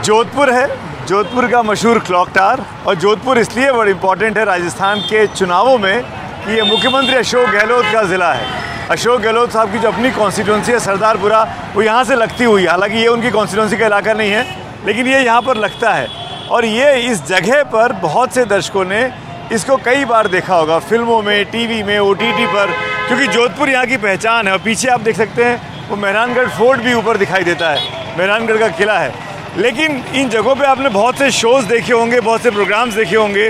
जोधपुर है, जोधपुर का मशहूर क्लॉक टावर। और जोधपुर इसलिए बड़ा इम्पॉर्टेंट है राजस्थान के चुनावों में कि ये मुख्यमंत्री अशोक गहलोत का ज़िला है। अशोक गहलोत साहब की जो अपनी कॉन्स्टिट्यूंसी है सरदारपुरा, वो यहाँ से लगती हुई, हालांकि ये उनकी कॉन्स्टिट्यूंसी का इलाका नहीं है, लेकिन ये यहाँ पर लगता है। और ये इस जगह पर बहुत से दर्शकों ने इसको कई बार देखा होगा, फिल्मों में, टीवी में, OTT पर, क्योंकि जोधपुर यहाँ की पहचान है। और पीछे आप देख सकते हैं वो मेहरानगढ़ फोर्ट भी ऊपर दिखाई देता है, मेहरानगढ़ का किला है। लेकिन इन जगहों पे आपने बहुत से शोज़ देखे होंगे, बहुत से प्रोग्राम्स देखे होंगे,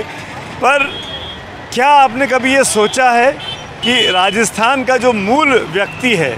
पर क्या आपने कभी ये सोचा है कि राजस्थान का जो मूल व्यक्ति है,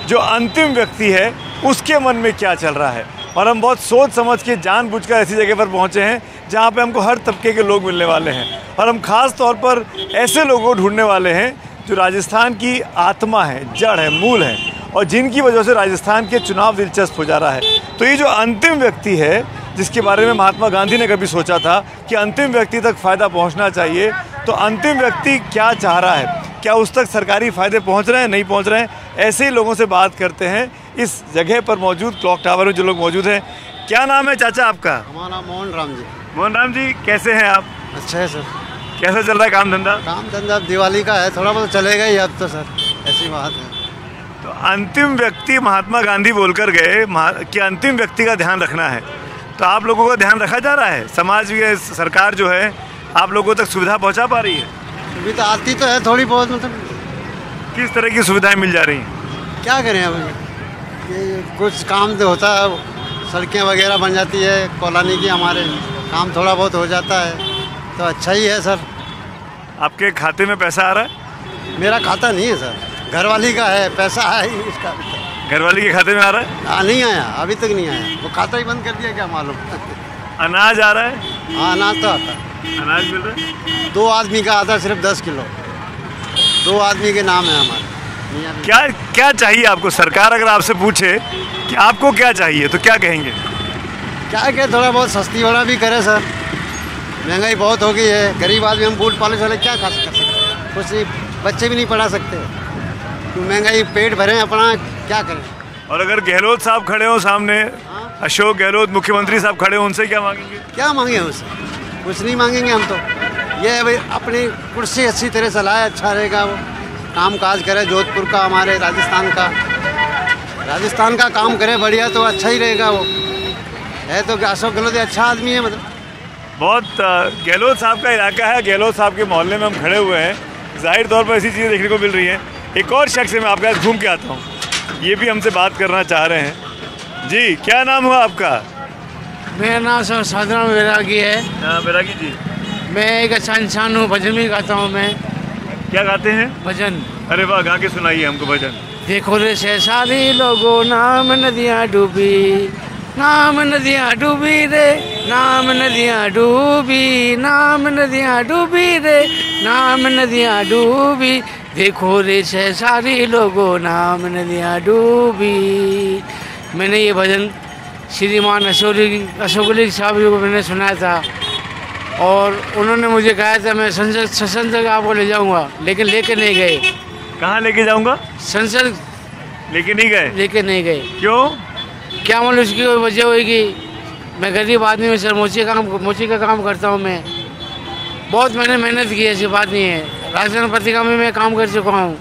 जो अंतिम व्यक्ति है, उसके मन में क्या चल रहा है? और हम बहुत सोच समझ के जानबूझकर ऐसी जगह पर पहुँचे हैं जहाँ पे हमको हर तबके के लोग मिलने वाले हैं। और हम ख़ास तौर पर ऐसे लोगों को ढूंढने वाले हैं जो राजस्थान की आत्मा है, जड़ है, मूल है, और जिनकी वजह से राजस्थान के चुनाव दिलचस्प हो जा रहा है। तो ये जो अंतिम व्यक्ति है, जिसके बारे में महात्मा गांधी ने कभी सोचा था कि अंतिम व्यक्ति तक फ़ायदा पहुंचना चाहिए, तो अंतिम व्यक्ति क्या चाह रहा है, क्या उस तक सरकारी फ़ायदे पहुंच रहे हैं, नहीं पहुंच रहे हैं? ऐसे ही लोगों से बात करते हैं इस जगह पर मौजूद क्लॉक टावर में जो लोग मौजूद हैं। क्या नाम है चाचा आपका? हमारा नाम मोहन राम जी। मोहन राम जी, कैसे हैं आप? अच्छा है सर। कैसा चल रहा है काम धंधा? काम धंधा दिवाली का है, थोड़ा बहुत चलेगा ही अब तो सर, ऐसी बात है। तो अंतिम व्यक्ति महात्मा गांधी बोलकर गए कि अंतिम व्यक्ति का ध्यान रखना है, तो आप लोगों का ध्यान रखा जा रहा है? समाज की सरकार जो है आप लोगों तक सुविधा पहुंचा पा रही है? सुविधा आती तो है थोड़ी बहुत, मतलब किस तरह की सुविधाएं मिल जा रही हैं? क्या करें अब, ये कुछ काम तो होता है, सड़कें वगैरह बन जाती है कॉलोनी की, हमारे काम थोड़ा बहुत हो जाता है, तो अच्छा ही है सर। आपके खाते में पैसा आ रहा है? मेरा खाता नहीं है सर, घरवाली का है, पैसा है ही उसका। घरवाली के खाते में आ रहा है? नहीं आया, अभी तक नहीं आया, वो खाता ही बंद कर दिया क्या मालूम। अनाज आ रहा है? हाँ, अनाज तो आता है। अनाज मिल रहा है? 2 आदमी का आता है, सिर्फ 10 किलो, 2 आदमी के नाम है हमारे। क्या क्या चाहिए आपको? सरकार अगर आपसे पूछे कि आपको क्या चाहिए तो क्या कहेंगे? क्या थोड़ा बहुत सस्ती वाला भी करे सर, महंगाई बहुत हो गई है, गरीब आदमी, हम बूट पाले वाले क्या खा सकते हैं, कुछ नहीं, बच्चे भी नहीं पढ़ा सकते, तो महंगाई, पेट भरें अपना, क्या करें। और अगर गहलोत साहब खड़े हो सामने, अशोक गहलोत मुख्यमंत्री साहब खड़े हो, उनसे क्या मांगेंगे? क्या मांगे उनसे? कुछ नहीं मांगेंगे हम तो, ये भाई अपनी कुर्सी अच्छी तरह चलाए, अच्छा रहेगा, वो काम काज करे जोधपुर का, हमारे राजस्थान का काम करे बढ़िया, तो अच्छा ही रहेगा। वो है तो अशोक गहलोत अच्छा आदमी है, मतलब बहुत गहलोत साहब का इलाका है, गहलोत साहब के मोहल्ले में हम खड़े हुए हैं, जाहिर तौर पर ऐसी चीज़ें देखने को मिल रही हैं। एक और शख्स से मैं आपके साथ घूम के आता हूँ, ये भी हमसे बात करना चाह रहे हैं। जी, क्या नाम हुआ आपका? मेरा नाम साधारण बैरागी है। हाँ, बैरागी जी। मैं एक अच्छा इंसान हूँ, भजन भी गाता हूँ मैं। क्या गाते हैं? भजन। अरे वाह, गा के सुनाइए हमको भजन। देखो रे शहसारी लोगों, नाम नदियाँ डूबी, नाम नदियाँ डूबी रे, नाम नदियाँ डूबी, नाम नदियाँ डूबी रे, नाम नदियाँ डूबी, देखो रे शहसारी लोगों, नाम नदियाँ डूबी। मैंने ये भजन श्रीमान अशोक साहब जी को मैंने सुनाया था, और उन्होंने मुझे कहा था मैं संसद तक आपको ले जाऊंगा, लेकिन लेके नहीं गए। कहाँ लेके जाऊंगा? संसद लेके नहीं गए? लेके नहीं गए। क्यों? क्या मालूम उसकी वजह होगी। मैं गरीब आदमी हूँ सर, मोची का काम करता हूँ मैं, बहुत मैंने मेहनत की है, ऐसी बात नहीं है। राजस्थान पत्रिका में मैं काम कर चुका हूँ।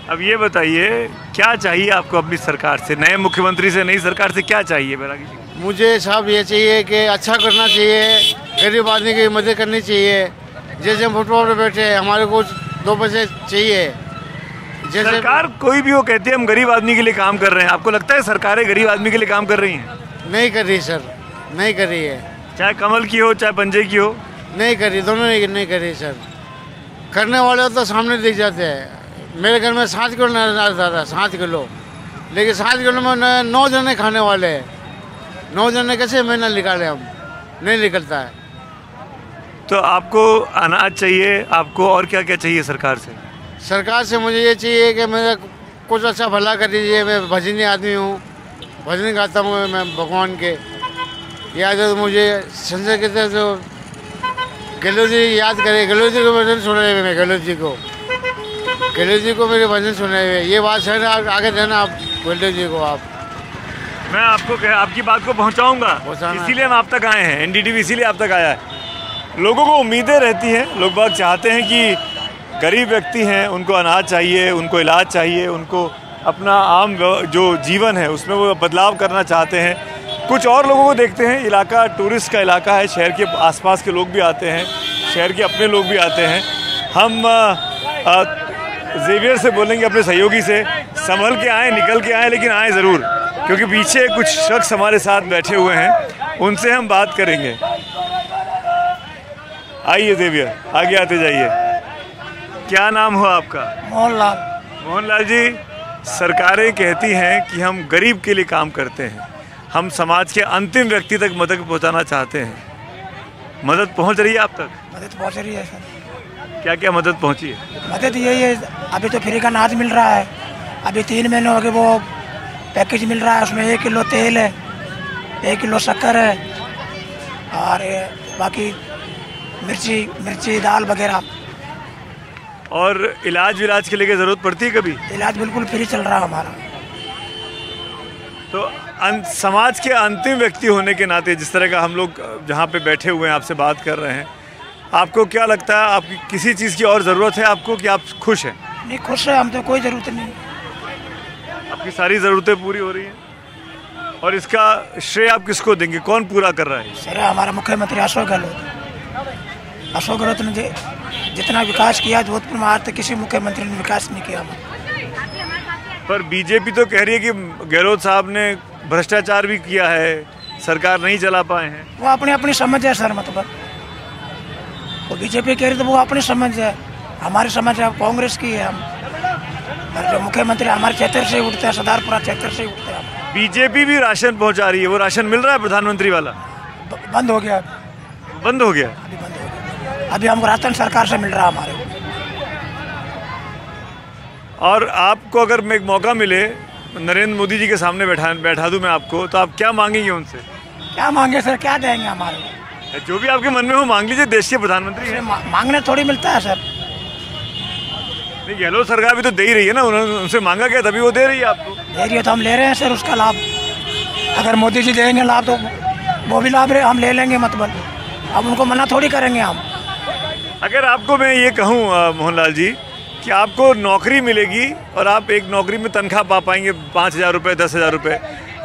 अब ये बताइए, क्या चाहिए आपको अपनी सरकार से, नए मुख्यमंत्री से, नई सरकार से क्या चाहिए बैरागी जी? मुझे साहब ये चाहिए कि अच्छा करना चाहिए, गरीब आदमी की मदद करनी चाहिए। जैसे हम फुटबॉल पर बैठे हैं, हमारे को 2 पैसे चाहिए। जैसे सरकार कोई भी हो कहती है हम गरीब आदमी के लिए काम कर रहे हैं, आपको लगता है सरकारें गरीब आदमी के लिए काम कर रही हैं? नहीं कर रही सर, नहीं कर रही है। चाहे कमल की हो चाहे पंजे की हो, नहीं कर रही, दोनों नहीं कर रही सर। करने वाले तो सामने दिख जाते हैं। मेरे घर में 7 किलो अनाज था, 7 किलो, लेकिन 7 किलो में 9 जने खाने वाले हैं। 9 जने कैसे महीना निकाले हम? नहीं निकलता है। तो आपको अनाज चाहिए, आपको और क्या क्या चाहिए सरकार से? सरकार से मुझे ये चाहिए कि मेरा कुछ अच्छा भला कर दीजिए। मैं भजनी आदमी हूँ, भजन गाता हूँ मैं भगवान के। याद है तो मुझे संजय के तरफ जो गहलोत जी याद करे, गहलोत जी को भजन सुनाए हुए, मैं गहलोत जी को मेरे भजन सुनाए हुए। ये बात है ना, आगे देना आप गहलोत जी को। आप मैं आपकी बात को पहुंचाऊंगा, इसीलिए हम आप तक आए हैं। एनडीटीवी इसीलिए आप तक आया है। लोगों को उम्मीदें रहती हैं, लोग बाग चाहते हैं कि गरीब व्यक्ति हैं उनको अनाज चाहिए, उनको इलाज चाहिए, उनको अपना आम जो जीवन है उसमें वो बदलाव करना चाहते हैं। कुछ और लोगों को देखते हैं, इलाका टूरिस्ट का इलाका है, शहर के आसपास के लोग भी आते हैं, शहर के अपने लोग भी आते हैं। हम जेवियर से बोलेंगे, अपने सहयोगी से, संभल के आएँ, निकल के आएँ, लेकिन आएँ ज़रूर, क्योंकि पीछे कुछ शख्स हमारे साथ बैठे हुए हैं, उनसे हम बात करेंगे। आइए जेवियर, आगे आते जाइए। क्या नाम हुआ आपका? मोहनलाल। मोहनलाल जी, सरकारें कहती हैं कि हम गरीब के लिए काम करते हैं, हम समाज के अंतिम व्यक्ति तक मदद पहुंचाना चाहते हैं। मदद पहुंच रही है आप तक? मदद पहुँच रही है सर। क्या क्या मदद पहुंची है? मदद यही है, अभी तो फ्री का अनाज मिल रहा है, अभी 3 महीने हो गए वो पैकेज मिल रहा है, उसमें 1 किलो तेल है, 1 किलो शक्कर है, और बाकी मिर्ची दाल वगैरह। और इलाज विलाज के लिए ज़रूरत पड़ती है कभी? इलाज बिल्कुल फ्री चल रहा है हमारा। तो समाज के अंतिम व्यक्ति होने के नाते, जिस तरह का हम लोग जहाँ पे बैठे हुए हैं आपसे बात कर रहे हैं, आपको क्या लगता है, आपकी किसी चीज़ की और ज़रूरत है आपको, कि आप खुश हैं? नहीं, खुश है हम तो, कोई ज़रूरत नहीं। आपकी सारी ज़रूरतें पूरी हो रही हैं, और इसका श्रेय आप किसको देंगे, कौन पूरा कर रहा है? सर हमारा मुख्यमंत्री अशोक गहलोत ने जितना विकास किया जोधपुर में, आज तक किसी मुख्यमंत्री ने विकास नहीं किया। पर बीजेपी तो कह रही है कि गहलोत साहब ने भ्रष्टाचार भी किया है, सरकार नहीं चला पाए हैं। वो अपनी अपनी समझ है सर, मतलब वो बीजेपी कह रही तो वो अपनी समझ है, हमारी समझ है कांग्रेस की है। हम जो मुख्यमंत्री हमारे क्षेत्र से उठते हैं, सदारपुरा क्षेत्र से उठते हैं। बीजेपी भी राशन पहुंचा रही है, वो राशन मिल रहा है प्रधानमंत्री वाला? बंद हो गया। बंद हो गया? अभी बंद हो गया। अभी हमको राशन सरकार से मिल रहा है हमारे। और आपको अगर मैं एक मौका मिले, नरेंद्र मोदी जी के सामने बैठा दूं मैं आपको, तो आप क्या मांगेंगे उनसे? क्या मांगे सर, क्या देंगे हमारे? जो भी आपके मन में हो मांग लीजिए, देश के प्रधानमंत्री हैं। मांगने थोड़ी मिलता है सर। नहीं, गहलोत सरकार भी तो दे ही रही है ना, उन्होंने उनसे मांगा क्या, तभी वो दे रही है आपको। दे रही है तो हम ले रहे हैं सर उसका लाभ। अगर मोदी जी देंगे लाभ तो वो भी लाभ हम ले लेंगे, मतलब अब उनको मना थोड़ी करेंगे हम। अगर आपको मैं ये कहूँ मोहनलाल जी कि आपको नौकरी मिलेगी और आप एक नौकरी में तनख्वाह पा पाएंगे 5,000 रुपये, 10,000 रुपये,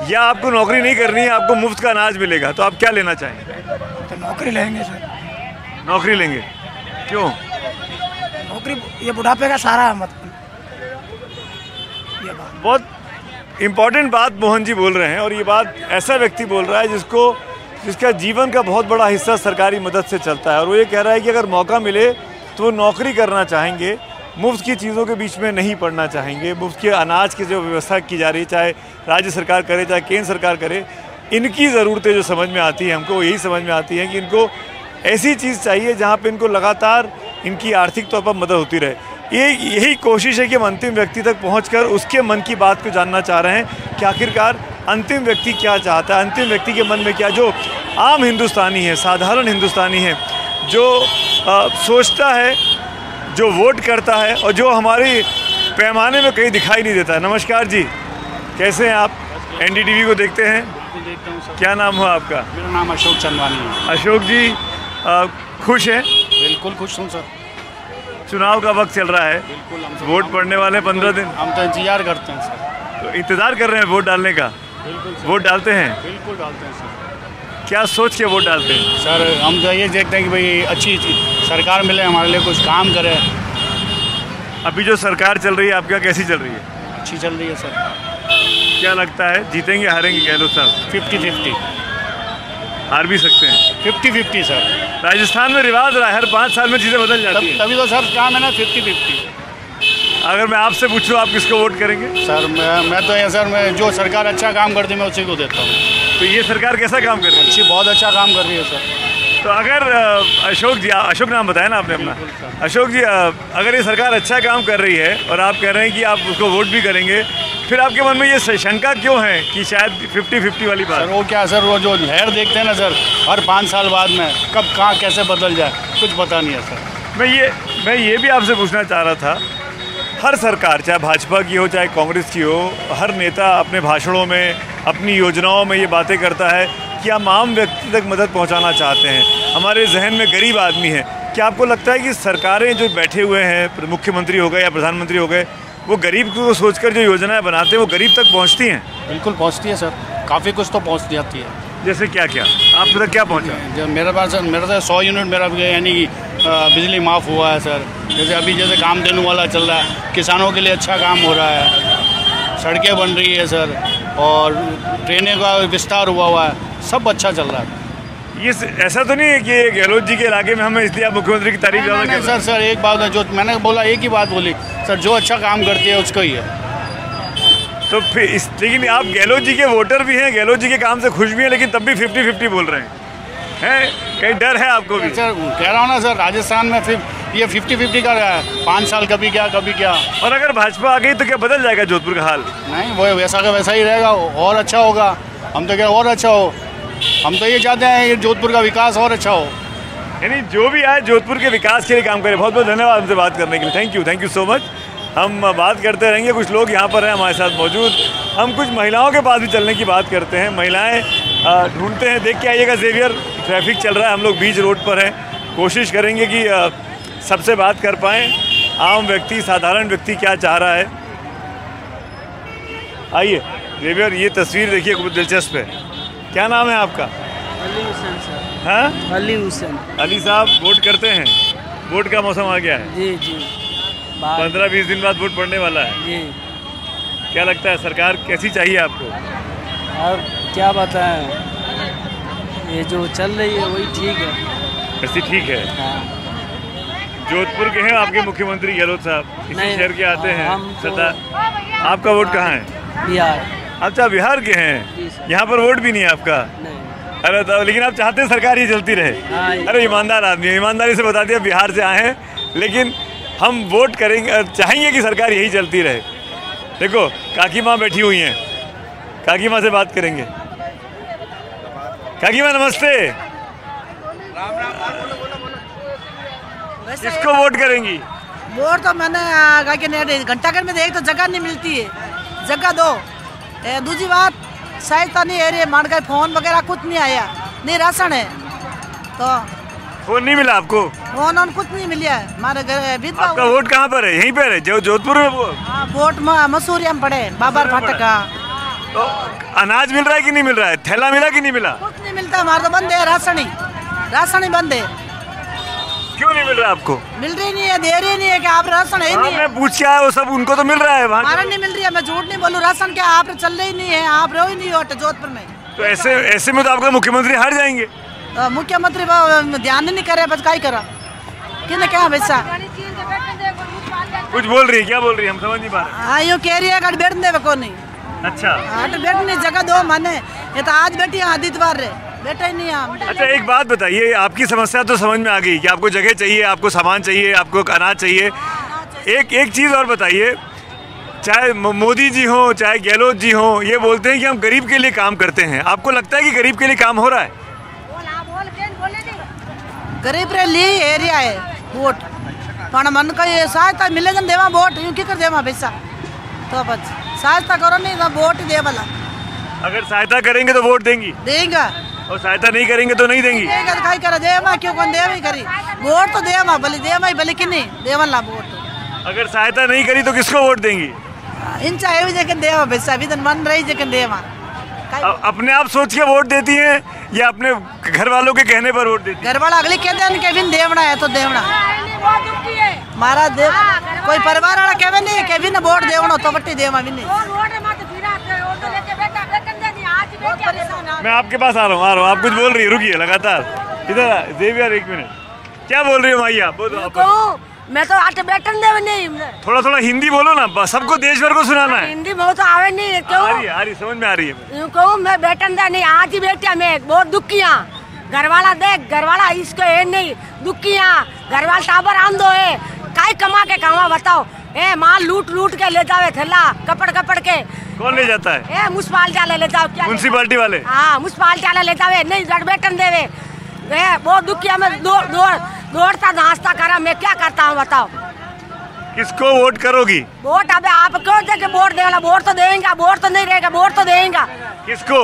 या आपको नौकरी नहीं करनी है, आपको मुफ्त का अनाज मिलेगा, तो आप क्या लेना चाहेंगे? तो नौकरी लेंगे सर। नौकरी लेंगे? क्यों? नौकरी ये बुढ़ापे का सारा है, मतलब ये बात बहुत इम्पोर्टेंट बात मोहन जी बोल रहे हैं, और ये बात ऐसा व्यक्ति बोल रहा है जिसका जीवन का बहुत बड़ा हिस्सा सरकारी मदद से चलता है, और वो ये कह रहा है कि अगर मौका मिले तो वो नौकरी करना चाहेंगे, मुफ्त की चीज़ों के बीच में नहीं पड़ना चाहेंगे। मुफ्त के अनाज की जो व्यवस्था की जा रही है, चाहे राज्य सरकार करे चाहे केंद्र सरकार करे, इनकी ज़रूरतें जो समझ में आती है हमको, यही समझ में आती है कि इनको ऐसी चीज़ चाहिए जहाँ पे इनको लगातार इनकी आर्थिक तौर पर मदद होती रहे। यही कोशिश है कि हम अंतिम व्यक्ति तक पहुंचकर उसके मन की बात को जानना चाह रहे हैं कि आखिरकार अंतिम व्यक्ति क्या चाहता है, अंतिम व्यक्ति के मन में क्या, जो आम हिंदुस्तानी है, साधारण हिंदुस्तानी है, जो सोचता है, जो वोट करता है, और जो हमारी पैमाने में कहीं दिखाई नहीं देता है। नमस्कार जी, कैसे हैं आप? एनडीटीवी को देखते हैं? देखता हूँ सर। क्या नाम हुआ आपका? मेरा नाम अशोक चंदवानी है। अशोक जी, खुश हैं? बिल्कुल खुश हूँ सर। चुनाव का वक्त चल रहा है, बिल्कुल वोट पड़ने वाले 15 दिन, हम तो इंतजार करते हैं सर। तो इंतज़ार कर रहे हैं वोट डालने का? बिल्कुल सर। वोट डालते हैं? बिल्कुल डालते हैं सर। क्या सोच के वोट डालते हैं? सर हम तो ये देखते हैं कि भाई अच्छी सरकार मिले, हमारे लिए कुछ काम करे। अभी जो सरकार चल रही है आपका, कैसी चल रही है? अच्छी चल रही है सर। क्या लगता है जीतेंगे हारेंगे गहलोत साहब? 50-50। हार भी सकते हैं? 50-50 सर। राजस्थान में रिवाज रहा है, हर 5 साल में चीज़ें बदल जाती हैं। तभी तो सर काम है ना 50-50। अगर मैं आपसे पूछूं आप किसको वोट करेंगे? सर मैं तो ये सर, मैं जो सरकार अच्छा काम करती है मैं उसी को देता हूँ। तो ये सरकार कैसा काम कर रही है? अच्छी, बहुत अच्छा काम कर रही है सर। तो अगर अशोक जी, अशोक नाम बताया ना आपने अपना, अशोक जी, अगर ये सरकार अच्छा काम कर रही है और आप कह रहे हैं कि आप उसको वोट भी करेंगे, फिर आपके मन में ये शंका क्यों है कि शायद 50-50 वाली बात? सर वो क्या सर, वो जो लहर देखते हैं ना सर, हर 5 साल बाद में कब कहाँ कैसे बदल जाए कुछ पता नहीं है सर। मैं ये भी आपसे पूछना चाह रहा था, हर सरकार, चाहे भाजपा की हो चाहे कांग्रेस की हो, हर नेता अपने भाषणों में अपनी योजनाओं में ये बातें करता है कि हम आम व्यक्ति तक मदद पहुंचाना चाहते हैं। हमारे जहन में गरीब आदमी है। क्या आपको लगता है कि सरकारें जो बैठे हुए हैं, मुख्यमंत्री हो गए या प्रधानमंत्री हो गए, वो गरीब को सोचकर जो योजनाएं बनाते हैं वो गरीब तक पहुंचती हैं? बिल्कुल पहुंचती है सर, काफ़ी कुछ तो पहुंच जाती है। जैसे क्या क्या आप तक क्या पहुंचा? जब मेरे पास 100 यूनिट मेरा यानी कि बिजली माफ़ हुआ है सर। जैसे अभी जैसे कामधेनु वाला चल रहा है, किसानों के लिए अच्छा काम हो रहा है, सड़कें बन रही है सर, और ट्रेनें का विस्तार हुआ है, सब अच्छा चल रहा है। ये ऐसा तो नहीं है कि गहलोत जी के इलाके में हमें इसलिए आप मुख्यमंत्री की तारीफ ज़्यादा कर रहे हैं? सर एक बात है, जो मैंने बोला एक ही बात बोली सर, जो अच्छा काम करती है उसका ही है। तो फिर लेकिन आप गहलोत जी के वोटर भी हैं, गहलोत जी के काम से खुश भी हैं, लेकिन तब भी 50-50 बोल रहे हैं कहीं डर है आपको भी? सर कह रहा हूँ ना सर, राजस्थान में फिर ये 50-50 का रहा है, 5 साल कभी क्या कभी क्या। और अगर भाजपा आ गई तो क्या बदल जाएगा जोधपुर का हाल? नहीं, वो वैसा का वैसा ही रहेगा, और अच्छा होगा। हम तो क्या और अच्छा हो, हम तो ये चाहते हैं ये जोधपुर का विकास और अच्छा हो। यानी जो भी आए जोधपुर के विकास के लिए काम करें। बहुत बहुत धन्यवाद हमसे बात करने के लिए। Thank you so much. हम बात करते रहेंगे, कुछ लोग यहाँ पर हैं हमारे साथ मौजूद। हम कुछ महिलाओं के पास भी चलने की बात करते हैं। महिलाएं ढूंढते हैं, देख के आइएगा ज़ेवियर, ट्रैफिक चल रहा है, हम लोग बीच रोड पर हैं। कोशिश करेंगे कि सबसे बात कर पाएँ, आम व्यक्ति, साधारण व्यक्ति क्या चाह रहा है। आइए ज़ेवियर, ये तस्वीर देखिए, बहुत दिलचस्प है। क्या नाम है आपका? अली हुसैन सर। हाँ, अली हुसैन। अली साहब, वोट करते हैं? वोट का मौसम आ गया है। जी 15-20 दिन बाद वोट पड़ने वाला है जी। क्या लगता है सरकार कैसी चाहिए आपको? अब क्या बताएं, ये जो चल रही है वही ठीक है। कैसी ठीक है? हाँ। जोधपुर के हैं आपके मुख्यमंत्री गहलोत साहब, इसी शहर के आते हैं। हम तो आपका वोट कहाँ है? बिहार। अच्छा, बिहार के हैं। यहाँ पर वोट भी नहीं है आपका? नहीं। अरे तो लेकिन आप चाहते हैं सरकार ही चलती रहे? हाँ। अरे ईमानदार आदमी है, ईमानदारी से बता दिया बिहार से आए हैं, लेकिन हम वोट करेंगे, चाहेंगे कि सरकार यही चलती रहे। देखो काकी माँ बैठी हुई हैं, काकी माँ से बात करेंगे। काकी माँ नमस्ते। किसको वोट करेंगी? वोट तो मैंने घंटाघर में देख तो जगह नहीं मिलती है, जगह दो। दूसरी बात, सहायता नहीं है रे, मान कर फोन वगैरह कुछ नहीं आया, नहीं राशन है तो। फोन नहीं मिला आपको? फोन कुछ नहीं मिला है हमारे घर। आपका वोट कहाँ पर है? यहीं पर है जोधपुर में? वोट मसूरिया में पड़े, बाबर फाटक का। तो अनाज मिल रहा है कि नहीं मिल रहा है? थैला मिला कि नहीं मिला? कुछ नहीं मिलता, हमारा तो बंद है, राशन ही बंद है। क्यों नहीं मिल रहा आपको? मिल रही नहीं है, दे रही नहीं है कि आप राशन है नहीं। मैं पूछ के आया, वो सब उनको तो मिल रहा है, हमारा नहीं मिल रही है। मैं झूठ नहीं बोलूँ, राशन क्या आप चल रही नहीं है, आप रहो ही नहीं हो जोधपुर में। तो ऐसे में तो आपका मुख्यमंत्री हार जाएंगे। मुख्यमंत्री ध्यान नहीं करे, बस क्या ही करा कि क्या वैसा। कुछ बोल रही है, क्या बोल रही है, हम समझ नहीं पा रहे। हाँ, यूँ कह रही है कि बैठ दे को नहीं। अच्छा, बैठने जगह दो माने, ये तो आज बैठी आदित्यवार रे, बैठा ही नहीं हम। अच्छा एक बात बताइए, आपकी समस्या तो समझ में आ गई कि आपको जगह चाहिए, आपको सामान चाहिए, आपको अनाज चाहिए। एक चीज़ और बताइए, चाहे मोदी जी हो चाहे गहलोत जी हो, ये बोलते हैं कि हम गरीब के लिए काम करते हैं। आपको लगता है कि गरीब के लिए काम हो रहा है? गरीब रे लिए एरिया है वोट, पर मन का ये सहायता मिले जन देवा वोट, यूँ की कर देवा पैसा तो बस सहायता करो नहीं तो वोट दे वाला। अगर सहायता करेंगे तो वोट देंगी? देगा। और सहायता नहीं करेंगे तो नहीं देंगी? देगा तो करा देवा, क्यों कौन देवा ही करी वोट तो देवा भले कि नहीं देवा ला वोट। अगर सहायता नहीं करी तो किसको वोट देंगी? इन चाहे भी जगह देवा पैसा भी तो मन रही जगह देवा। अपने आप सोच के वोट देती हैं या अपने घर वालों के कहने पर वोट देती हैं? घर वाला अगले कहते हैं केविन देवना है तो देवना मारा देव, कोई परिवार वाला कहवे नहीं केविन वोट देवना तो बट्टी देवा भी नहीं। मैं आपके पास आ रहा हूँ, आप कुछ बोल रही है, रुकिए लगातार इधर। ज़ेवियर एक मिनट, क्या बोल रही हो माइया? बोलो। मैं तो आज बैठन दे नहीं। थोड़ा हिंदी बोलो ना, सबको देश भर को सुनाना है। हिंदी बहुत आवे नहीं, क्यों? आ रही समझ में आ रही है। यूँ कहूँ मैं बैठन दे नहीं, आज ही बैठा मैं बहुत दुखिया। घरवाला देख, घरवाला इसको है नहीं, दुखिया घरवाला टाबर आंदो है, काई कमा के खावा बताओ। माल लूट के ले जावे थैला कपड़ के। कौन ले जाता है? म्युनिसिपालिटी वाले ले जाओ। क्या म्युनिसिपालिटी वाले? हाँ, म्युनिसिपालिटी वाले ले जावे नहीं, घर बैठन देवे। बहुत दुखिया में दौड़ता धांसता करा, मैं क्या करता हूँ बताओ। किसको वोट करोगी? वोट अब आप क्यों देके वोट देगा? वोट तो देंगे, वोट तो नहीं रहेगा, वोट तो देंगे। किसको?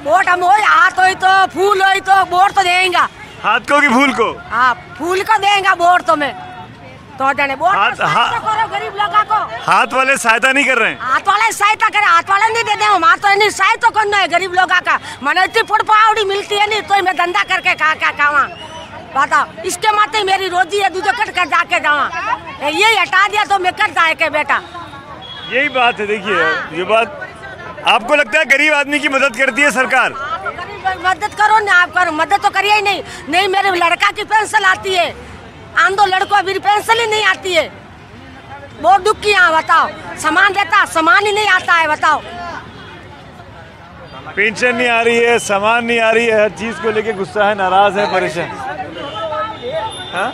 वोट हम वही हाथ हो तो फूल हो तो वोट तो देंगे। हाथ को कि फूल को? हाँ, फूल को देंगे वोट तो मैं तो जाने वोट हाथ करो गरीब लोगों को। हाथ वाले सहायता नहीं कर रहे हैं? हाथ वाले सहायता करे, हाथ वाले नहीं देते हम, हाथ वाले नहीं सहायता करना है गरीब लोगों का। मैंने इतनी फुटपावड़ी मिलती है नहीं तो मैं धंधा करके क्या खावा बताओ। इसके माते मेरी रोजी है, दूध कट कर जाके जावा। ये हटा दिया तो मैं कर जाए के बेटा। यही बात है। देखिए ये बात आपको लगता है गरीब आदमी की मदद करती है सरकार? मदद करो ना, आप करो, मदद तो करिए ही नहीं। नहीं मेरे लड़का की पेंशन आती है, आम दो लड़कों अभी पेंशन ही नहीं आती है। बहुत दुख की यहाँ बताओ, सामान देता सामान ही नहीं आता है बताओ। पेंशन नहीं आ रही है, सामान नहीं आ रही है, हर चीज को लेके गुस्सा है, नाराज है, परेशान। हाँ?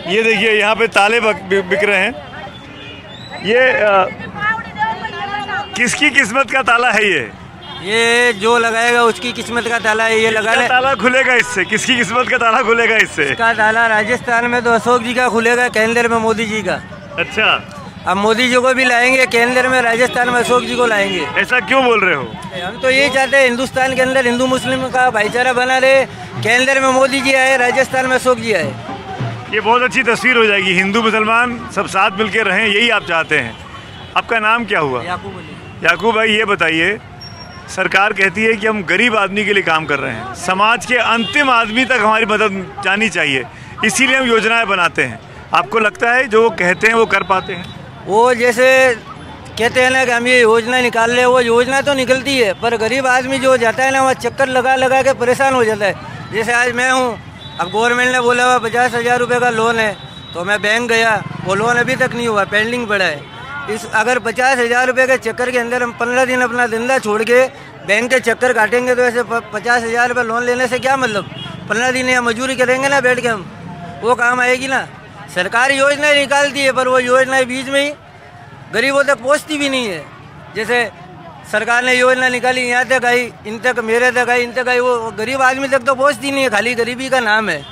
ये देखिए यहाँ पे ताले बिक रहे हैं। ये किसकी किस्मत का ताला है ये जो लगाएगा उसकी किस्मत का ताला है। ये लगा ले, ताला खुलेगा इससे। किसकी किस्मत का ताला खुलेगा इससे? इसका ताला राजस्थान में तो अशोक जी का खुलेगा, केंद्र में मोदी जी का। अच्छा, अब मोदी जी को भी लाएंगे केंद्र में, राजस्थान में अशोक जी को लाएंगे। ऐसा क्यों बोल रहे हो? हम तो ये चाहते हैं हिंदुस्तान के अंदर हिंदू मुस्लिम का भाईचारा बना रहे। केंद्र में मोदी जी आए, राजस्थान में अशोक जी आए। ये बहुत अच्छी तस्वीर हो जाएगी, हिंदू मुसलमान सब साथ मिलकर रहें, यही आप चाहते हैं। आपका नाम क्या हुआ? याकूब भाई, ये बताइए, सरकार कहती है कि हम गरीब आदमी के लिए काम कर रहे हैं, समाज के अंतिम आदमी तक हमारी मदद जानी चाहिए, इसीलिए हम योजनाएं बनाते हैं। आपको लगता है जो वो कहते हैं वो कर पाते हैं? वो जैसे कहते हैं ना कि हम ये योजना निकाल रहे हैं, वो योजना तो निकलती है, पर गरीब आदमी जो जाता है ना वहाँ चक्कर लगा लगा के परेशान हो जाता है। जैसे आज मैं हूँ, अब गवर्नमेंट ने बोला हुआ 50,000 रुपये का लोन है, तो मैं बैंक गया, वो लोन अभी तक नहीं हुआ, पेंडिंग पड़ा है। अगर 50,000 रुपये के चक्कर के अंदर हम 15 दिन अपना धंधा छोड़ के बैंक के चक्कर काटेंगे तो ऐसे 50,000 रुपये लोन लेने से क्या मतलब? 15 दिन या मजदूरी करेंगे ना बैठ के हम, वो काम आएगी ना? सरकार योजनाएं निकालती है पर वो योजनाएं बीच में ही गरीबों तक पहुंचती भी नहीं है। जैसे सरकार ने योजना निकाली, यहाँ तक आई, इन तक, मेरे तक आई, इन तक आई, वो गरीब आदमी तक तो पहुंचती नहीं है, खाली गरीबी का नाम है।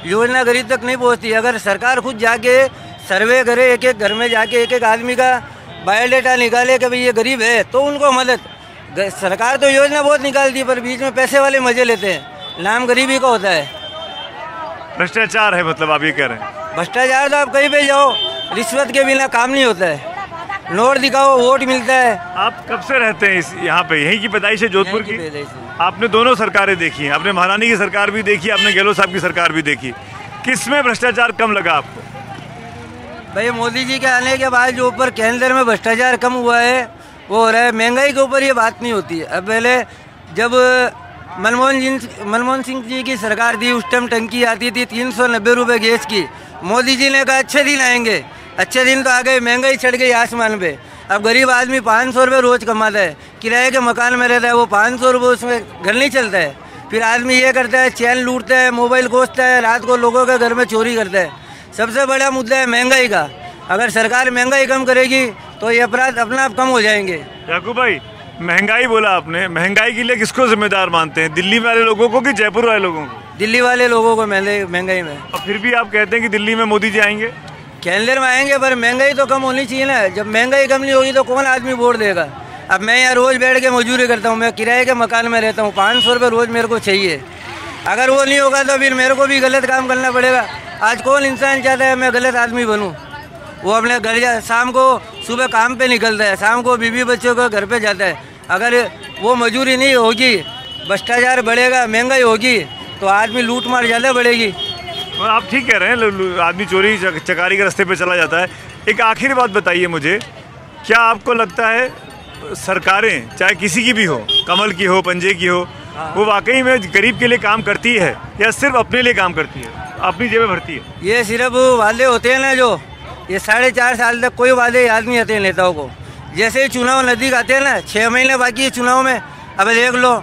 योजना गरीब तक नहीं पहुंचती। अगर सरकार खुद जाके सर्वे करे, एक एक घर में जाके एक एक आदमी का बायोडाटा निकाले कि भाई ये गरीब है, तो उनको मदद। सरकार तो योजना बहुत निकालती है पर बीच में पैसे वाले मजे लेते हैं, नाम गरीबी का होता है। भ्रष्टाचार है मतलब आप ये कह रहे हैं? भ्रष्टाचार तो आप कहीं पे जाओ, रिश्वत के बिना काम नहीं होता है। नोट दिखाओ वोट मिलता है। आप कब से रहते हैं यहाँ पे? यहीं की पैदाइश है जोधपुर की? आपने दोनों सरकारें देखी हैं, आपने महारानी की सरकार भी देखी, आपने गहलोत साहब की सरकार भी देखी। किसमें भ्रष्टाचार कम लगा आपको? भाई मोदी जी के आने के बाद जो ऊपर केंद्र में भ्रष्टाचार कम हुआ है वो हो रहा है। महंगाई के ऊपर ये बात नहीं होती है। अब पहले जब मनमोहन सिंह जी की सरकार थी उस टाइम टंकी आती थी 390 रुपये गैस की। मोदी जी ने कहा अच्छे दिन आएंगे, अच्छे दिन तो आ गए, महंगाई चढ़ गई आसमान पे। अब गरीब आदमी 500 रुपये रोज़ कमाता है, किराए के मकान में रहता है, वो 500 रुपये उसमें घर नहीं चलता है। फिर आदमी ये करता है, चैन लूटता है, मोबाइल खोजता है, रात को लोगों के घर में चोरी करता है। सबसे बड़ा मुद्दा है महंगाई का। अगर सरकार महंगाई कम करेगी तो ये अपराध अपना आप कम हो जाएंगे। याकूब भाई, महंगाई बोला आपने, महंगाई के लिए किसको जिम्मेदार मानते हैं? दिल्ली वाले लोगों को कि जयपुर वाले लोगों को? दिल्ली वाले लोगों को महंगाई में। और फिर भी आप कहते हैं कि दिल्ली में मोदी जी आएंगे, केंद्र में आएंगे, पर महंगाई तो कम होनी चाहिए ना। जब महंगाई कम नहीं होगी तो कौन आदमी वोट देगा? अब मैं यहाँ रोज़ बैठ के मजदूरी करता हूँ, मैं किराए के मकान में रहता हूँ, 500 रुपये रोज़ मेरे को चाहिए। अगर वो नहीं होगा तो फिर मेरे को भी गलत काम करना पड़ेगा। आज कौन इंसान चाहता है मैं गलत आदमी बनूँ? वो अपने घर शाम को सुबह काम पे निकलता है, शाम को बीवी बच्चों को घर पे जाता है। अगर वो मजदूरी नहीं होगी, भ्रष्टाचार बढ़ेगा, महंगाई होगी तो आदमी लूट मार ज़्यादा बढ़ेगी। और आप ठीक कह रहे हैं, आदमी चोरी चकारी के रास्ते पे चला जाता है। एक आखिरी बात बताइए मुझे, क्या आपको लगता है सरकारें चाहे किसी की भी हो, कमल की हो, पंजे की हो, वो वाकई में गरीब के लिए काम करती है या सिर्फ अपने लिए काम करती है, अपनी जेबें भरती है? ये सिर्फ वादे होते हैं ना, जो ये 4.5 साल तक कोई वादे याद नहीं आते नेताओं को। जैसे ही चुनाव नज़दीक आते हैं ना, 6 महीने बाकी है चुनाव में, अब देख लो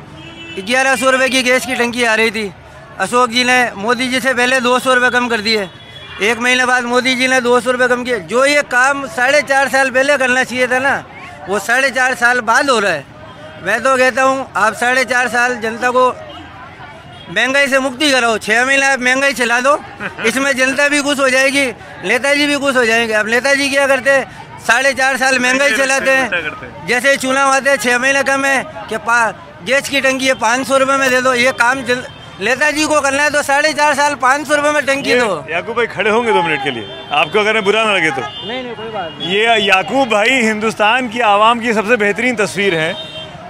1100 रुपये की गैस की टंकी आ रही थी, अशोक जी ने मोदी जी से पहले 200 रुपये कम कर दिए। 1 महीने बाद मोदी जी ने 200 रुपये कम किए। जो ये काम 4.5 साल पहले करना चाहिए था ना, वो 4.5 साल बाद हो रहा है। मैं तो कहता हूँ आप 4.5 साल जनता को महंगाई से मुक्ति कराओ, 6 महीने आप महंगाई चला दो, इसमें जनता भी खुश हो जाएगी, नेताजी भी खुश हो जाएंगे। अब नेताजी क्या करते, 4.5 साल महंगाई चलाते हैं, जैसे चुनाव आते हैं 6 महीने कम है कि गैस की टंकी है 500 रुपये में दे दो। ये काम नेताजी को करना है तो 4.5 साल 500 रुपये में टंकी दो। याकूब भाई खड़े होंगे 2 मिनट के लिए, आपको अगर बुरा ना लगे तो। नहीं कोई बात नहीं। ये याकूब भाई हिंदुस्तान की आवाम की सबसे बेहतरीन तस्वीर है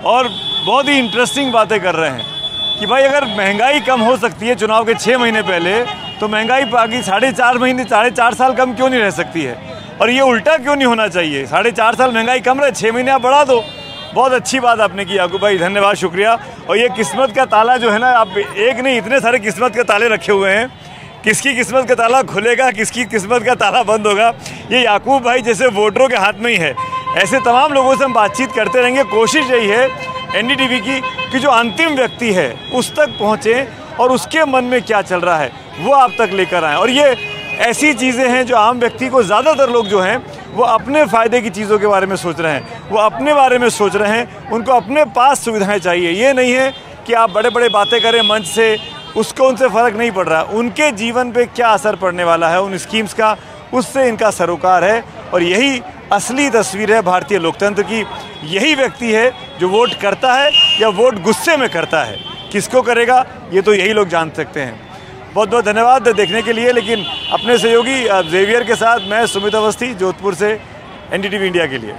और बहुत ही इंटरेस्टिंग बातें कर रहे हैं कि भाई अगर महंगाई कम हो सकती है चुनाव के 6 महीने पहले, तो महंगाई बाकी 4.5 साल कम क्यों नहीं रह सकती है, और ये उल्टा क्यों नहीं होना चाहिए। 4.5 साल महंगाई कम रहे, 6 महीने आप बढ़ा दो। बहुत अच्छी बात आपने की याकूब भाई, धन्यवाद, शुक्रिया। और ये किस्मत का ताला जो है ना, आप एक नहीं इतने सारे किस्मत के ताले रखे हुए हैं, किसकी किस्मत का ताला खुलेगा, किसकी किस्मत का ताला बंद होगा, ये याकूब भाई जैसे वोटरों के हाथ में ही है। ऐसे तमाम लोगों से हम बातचीत करते रहेंगे। कोशिश यही है NDTV की कि जो अंतिम व्यक्ति है उस तक पहुँचे और उसके मन में क्या चल रहा है वो आप तक लेकर आएँ। और ये ऐसी चीज़ें हैं जो आम व्यक्ति को, ज़्यादातर लोग जो हैं वो अपने फ़ायदे की चीज़ों के बारे में सोच रहे हैं, वो अपने बारे में सोच रहे हैं, उनको अपने पास सुविधाएं चाहिए। ये नहीं है कि आप बड़े बड़े बातें करें मंच से, उसको उनसे फ़र्क नहीं पड़ रहा। उनके जीवन पे क्या असर पड़ने वाला है उन स्कीम्स का, उससे इनका सरोकार है। और यही असली तस्वीर है भारतीय लोकतंत्र की। यही व्यक्ति है जो वोट करता है या वोट गुस्से में करता है, किसको करेगा ये तो यही लोग जान सकते हैं। बहुत बहुत धन्यवाद देखने के लिए। लेकिन अपने सहयोगी जेवियर के साथ मैं सुमित अवस्थी, जोधपुर से NDTV इंडिया के लिए।